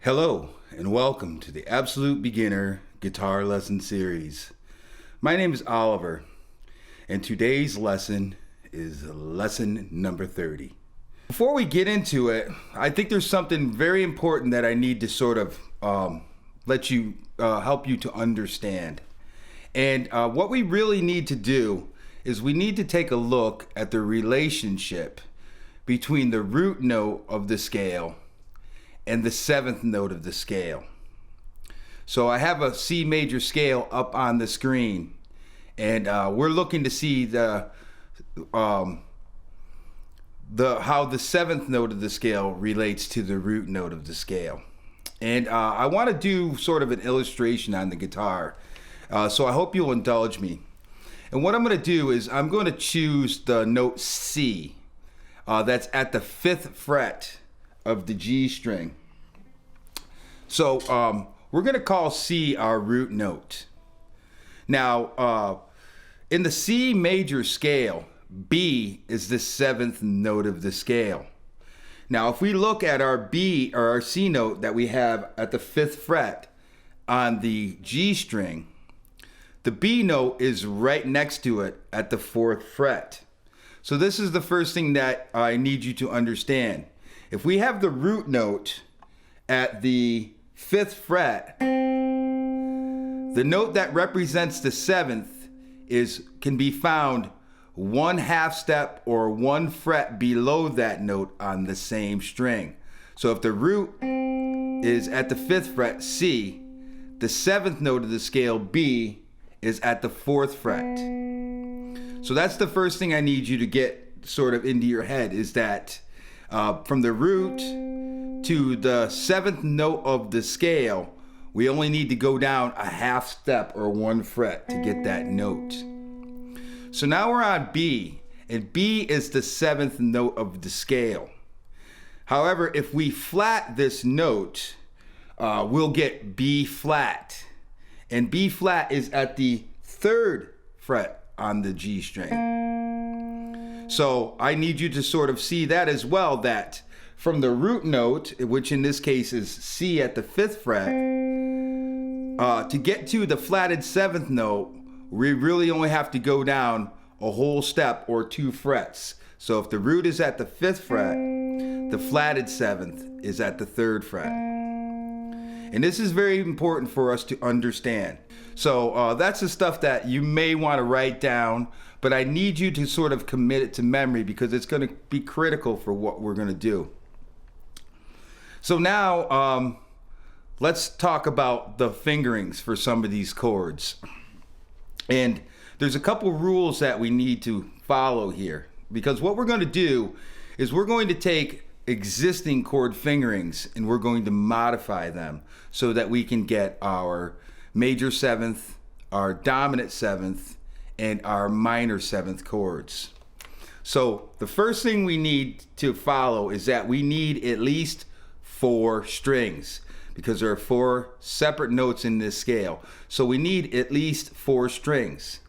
Hello and welcome to the Absolute Beginner Guitar Lesson Series. My name is Oliver and today's lesson is lesson number 30. Before we get into it, I think there's something very important that I need to sort of help you to understand. And what we really need to do is we need to take a look at the relationship between the root note of the scale and the seventh note of the scale. So I have a C major scale up on the screen, and we're looking to see how the seventh note of the scale relates to the root note of the scale. And I want to do sort of an illustration on the guitar, so I hope you'll indulge me. And what I'm going to do is I'm going to choose the note C that's at the 5th fret of the G string. So we're going to call C our root note. Now, in the C major scale, B is the 7th note of the scale. Now, if we look at our B or our C note that we have at the 5th fret on the G string, the B note is right next to it at the 4th fret. So this is the first thing that I need you to understand. If we have the root note at the 5th fret, the note that represents the 7th can be found 1/2 step or 1 fret below that note on the same string. So if the root is at the 5th fret, C, the 7th note of the scale, B, is at the 4th fret. So that's the first thing I need you to get sort of into your head, is that from the root to the 7th note of the scale, we only need to go down 1/2 step or 1 fret to get that note. So now we're on B, and B is the 7th note of the scale. However, if we flat this note, we'll get B flat. And B flat is at the 3rd fret on the G string. So I need you to sort of see that as well, that from the root note, which in this case is C at the 5th fret, to get to the flatted 7th note, we really only have to go down a whole step or 2 frets. So if the root is at the 5th fret, the flatted 7th is at the 3rd fret. And this is very important for us to understand. So that's the stuff that you may want to write down, but I need you to sort of commit it to memory because it's going to be critical for what we're going to do. So now let's talk about the fingerings for some of these chords. And there's a couple rules that we need to follow here, because what we're going to do is we're going to take existing chord fingerings and we're going to modify them so that we can get our major 7th, our dominant 7th, and our minor 7th chords. So the first thing we need to follow is that we need at least 4 strings, because there are 4 separate notes in this scale. So we need at least 4 strings.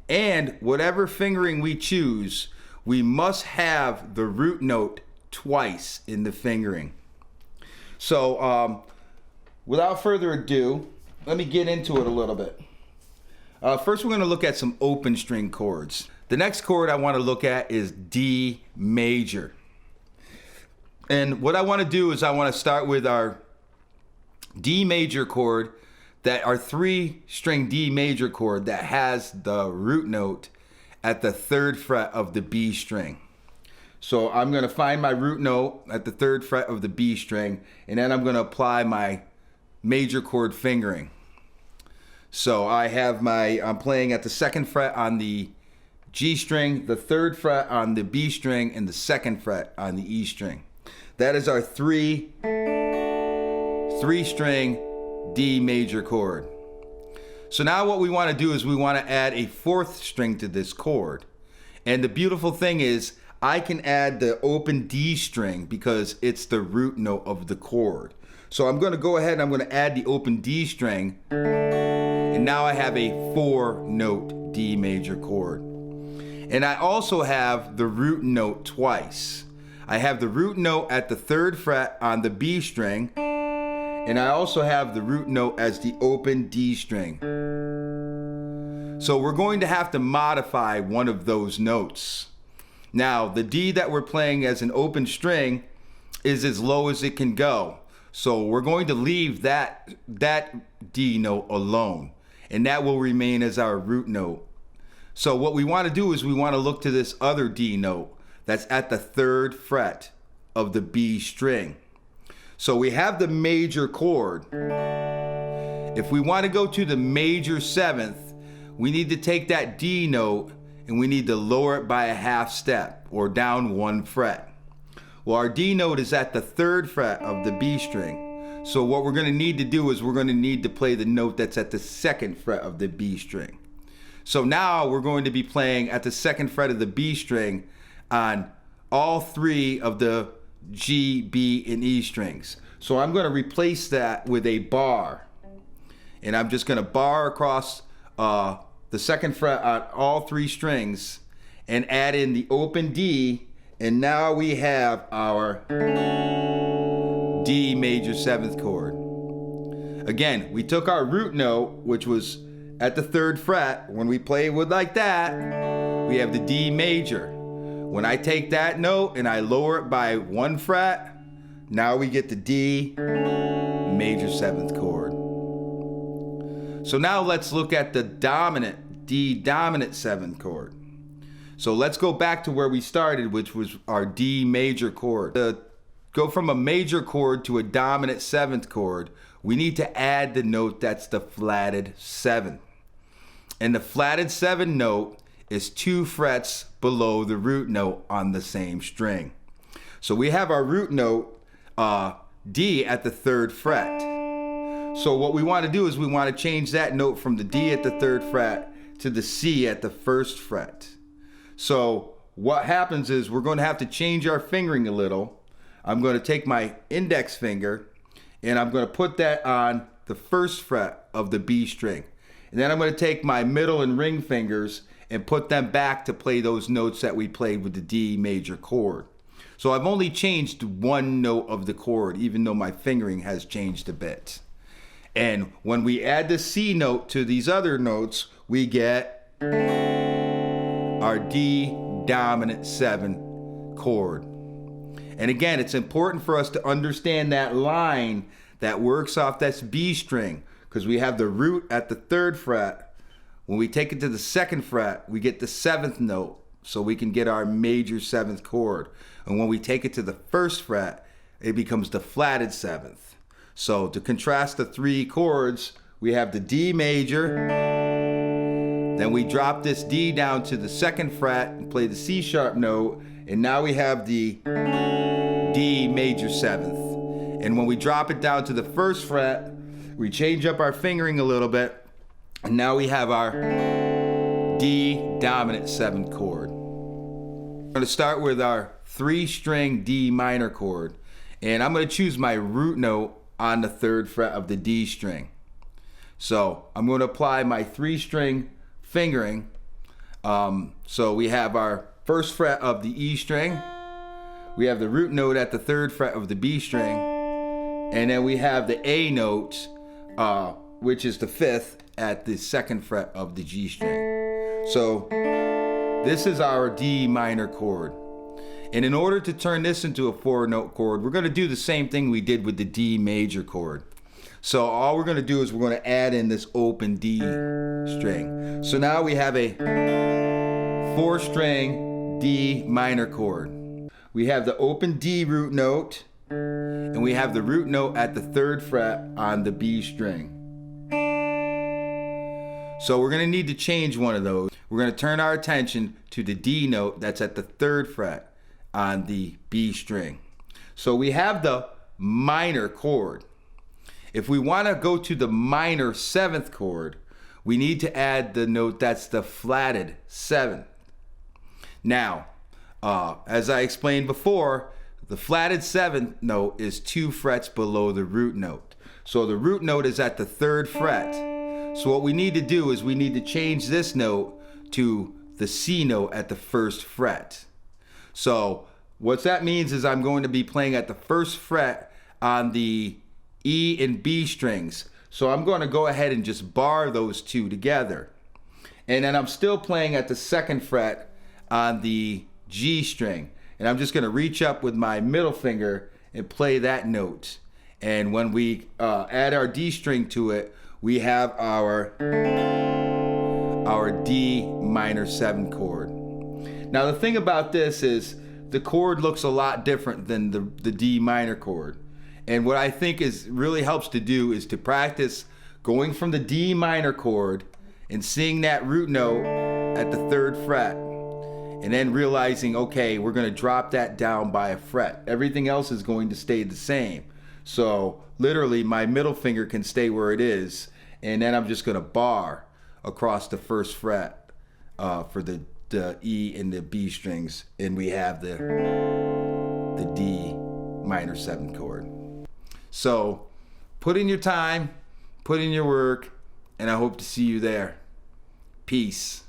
And whatever fingering we choose, we must have the root note twice in the fingering. So without further ado, let me get into it a little bit. First, we're going to look at some open string chords. The next chord I want to look at is D major. And what I want to do is I want to start with our D major chord, that our 3-string D major chord that has the root note at the 3rd fret of the B string. So I'm going to find my root note at the 3rd fret of the B string, and then I'm going to apply my major chord fingering. So I'm playing at the 2nd fret on the G string, the 3rd fret on the B string, and the 2nd fret on the E string. That is our 3-string D major chord. So now what we want to do is we want to add a 4th string to this chord. And the beautiful thing is I can add the open D string because it's the root note of the chord. So I'm going to go ahead and I'm going to add the open D string, and now I have a 4-note D major chord. And I also have the root note twice. I have the root note at the 3rd fret on the B string, And I also have the root note as the open D string. So we're going to have to modify one of those notes. Now, the D that we're playing as an open string is as low as it can go. So we're going to leave that D note alone, and that will remain as our root note. So what we want to do is we want to look to this other D note that's at the 3rd fret of the B string. So we have the major chord. If we want to go to the major 7th, we need to take that D note and we need to lower it by a half step or down 1 fret. Well, our D note is at the 3rd fret of the B string. So what we're going to need to do is we're going to need to play the note that's at the 2nd fret of the B string. So now we're going to be playing at the 2nd fret of the B string on all 3 of the G, B, and E strings. So I'm going to replace that with a bar. And I'm just going to bar across the 2nd fret on all 3 strings and add in the open D. And now we have our D major 7th chord. Again, we took our root note, which was at the 3rd fret. When we play with like that, we have the D major. When I take that note and I lower it by 1 fret, now we get the D major 7th chord. So now let's look at the dominant, D dominant 7th chord. So let's go back to where we started, which was our D major chord. To go from a major chord to a dominant 7th chord, we need to add the note that's the flatted 7. And the flatted 7 note is 2 frets below the root note on the same string. So we have our root note D at the 3rd fret. So what we want to do is we want to change that note from the D at the 3rd fret to the C at the 1st fret. So what happens is we're going to have to change our fingering a little. I'm going to take my index finger and I'm going to put that on the 1st fret of the B string. And then I'm going to take my middle and ring fingers and put them back to play those notes that we played with the D major chord. So I've only changed 1 note of the chord, even though my fingering has changed a bit. And when we add the C note to these other notes, we get our D dominant 7 chord. And again, it's important for us to understand that line that works off this B string, because we have the root at the 3rd fret. When we take it to the 2nd fret, we get the 7th note, so we can get our major 7th chord. And when we take it to the 1st fret, it becomes the flatted 7th. So to contrast the 3 chords, we have the D major, then we drop this D down to the 2nd fret and play the C sharp note, and now we have the D major 7th. And when we drop it down to the 1st fret, we change up our fingering a little bit, and now we have our D dominant 7th chord. We're going to start with our 3-string D minor chord, and I'm going to choose my root note on the 3rd fret of the D string. So I'm going to apply my 3-string fingering. So we have our 1st fret of the E string, we have the root note at the 3rd fret of the B string, and then we have the A note, which is the 5th at the 2nd fret of the G string. So this is our D minor chord. And in order to turn this into a 4-note chord, we're going to do the same thing we did with the D major chord. So all we're going to do is we're going to add in this open D string. So now we have a 4-string D minor chord. We have the open D root note, and we have the root note at the 3rd fret on the B string. So we're going to need to change one of those. We're going to turn our attention to the D note that's at the 3rd fret on the B string. So we have the minor chord. If we want to go to the minor 7th chord, we need to add the note that's the flatted 7th. Now, as I explained before, the flatted 7th note is 2 frets below the root note. So the root note is at the 3rd fret. So what we need to do is we need to change this note to the C note at the 1st fret. So what that means is I'm going to be playing at the 1st fret on the E and B strings. So I'm going to go ahead and just bar those two together. And then I'm still playing at the 2nd fret on the G string. And I'm just going to reach up with my middle finger and play that note. And when we add our D string to it, we have our D minor 7 chord. Now the thing about this is the chord looks a lot different than the D minor chord. And what I think is really helps to do is to practice going from the D minor chord and seeing that root note at the 3rd fret. And then realizing, okay, we're going to drop that down by a fret. Everything else is going to stay the same. So literally my middle finger can stay where it is. And then I'm just going to bar across the 1st fret for the E and the B strings. And we have the D minor 7 chord. So put in your time, put in your work, and I hope to see you there. Peace.